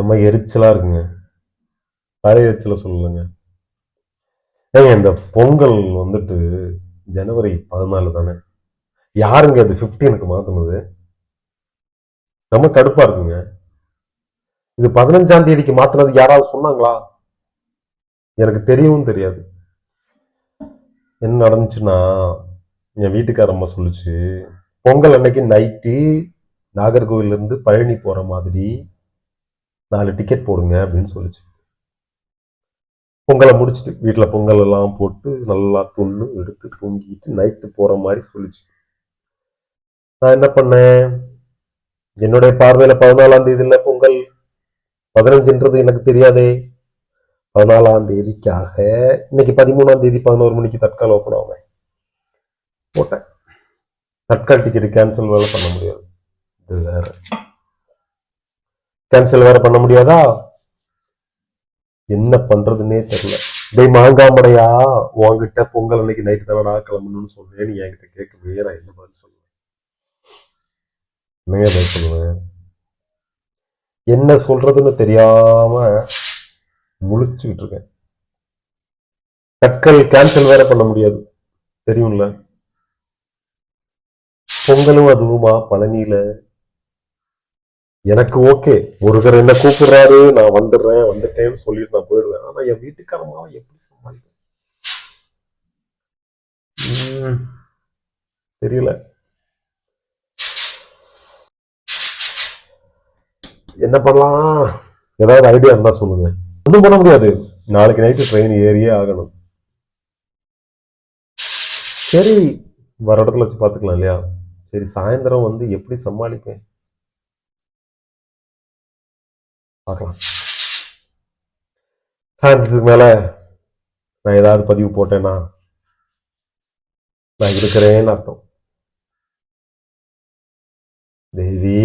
செம்ம எரிச்சலா இருக்குங்க. தலை எரிச்சல சொல்லலைங்க. ஏங்க இந்த பொங்கல் வந்துட்டு ஜனவரி 14 தானே. யாருங்க அது 15க்கு மாத்துனது? ரொம்ப கடுப்பா இருக்குங்க. இது 15ஆம் தேதிக்கு மாத்துனது யாராவது சொன்னாங்களா? எனக்கு தெரியவும் தெரியாது. என்ன நடந்துச்சுன்னா, என் வீட்டுக்காரம்மா சொல்லுச்சு, பொங்கல் அன்னைக்கு நைட்டு நாகர்கோவில்ல இருந்து பழனி போற மாதிரி 4 டிக்கெட் போடுங்க அப்படின்னு சொல்லுச்சு. பொங்கலை முடிச்சுட்டு வீட்டில் பொங்கல் எல்லாம் போட்டு நல்லா துண்ணு எடுத்து தூங்கிட்டு நைட்டு போற மாதிரி சொல்லிச்சு. நான் என்ன பண்ணேன், என்னுடைய பார்வையில 14ஆம் தேதியில பொங்கல், 15ன்றது எனக்கு தெரியாதே. 14ஆம் தேதிக்காக இன்னைக்கு 13ஆம் தேதி 11 மணிக்கு தட்கால் ஓப்பன் ஆகும். போட்டேன். தட்கால் டிக்கெட் கேன்சல் வேலை பண்ண முடியாது. இது வேற கேன்சல் வேற பண்ண முடியாதா? என்ன பண்றதுன்னே தெரியல. டேய் மாங்காமடையா, உன்கிட்ட பொங்கல் அன்னைக்கு நைட்டு தானடா கிளம்பணும்னு சொன்னேன்னு என்கிட்ட கேட்கவே நான் என்ன பதில் சொல்லுவேன்? என்னங்க பதில் சொல்லுவேன்? என்ன சொல்றதுன்னு தெரியாம முழிச்சுக்கிட்டு இருக்கேன். தட்கல் கேன்சல் வேற பண்ண முடியாது, தெரியும்ல. பொங்கலும் அதுவுமா பழனியில. எனக்கு ஓகே, முருகர் என்ன கூப்பிடுறாரு, நான் வந்துட்டேன்னு சொல்லிட்டு நான் போயிடுவேன். ஆனா என் வீட்டுக்காரமாவை எப்படி சமாளிப்பேன் தெரியல. என்ன பண்ணலாம்? ஏதாவது ஐடியா இருந்தா சொல்லுங்க. ஒன்றும் பண்ண முடியாது. நாளைக்கு நைட்டு ட்ரெயின் ஏறியே ஆகணும். சரி, வர இடத்துல வச்சு பார்த்துக்கலாம் இல்லையா? சரி, சாயந்தரம் வந்து எப்படி சமாளிப்பேன் பார்க்கலாம். சாயந்தரத்துக்கு மேல நான் ஏதாவது பதிவு போட்டேன்னா நான் இருக்கிறேன்னு அர்த்தம். தேவி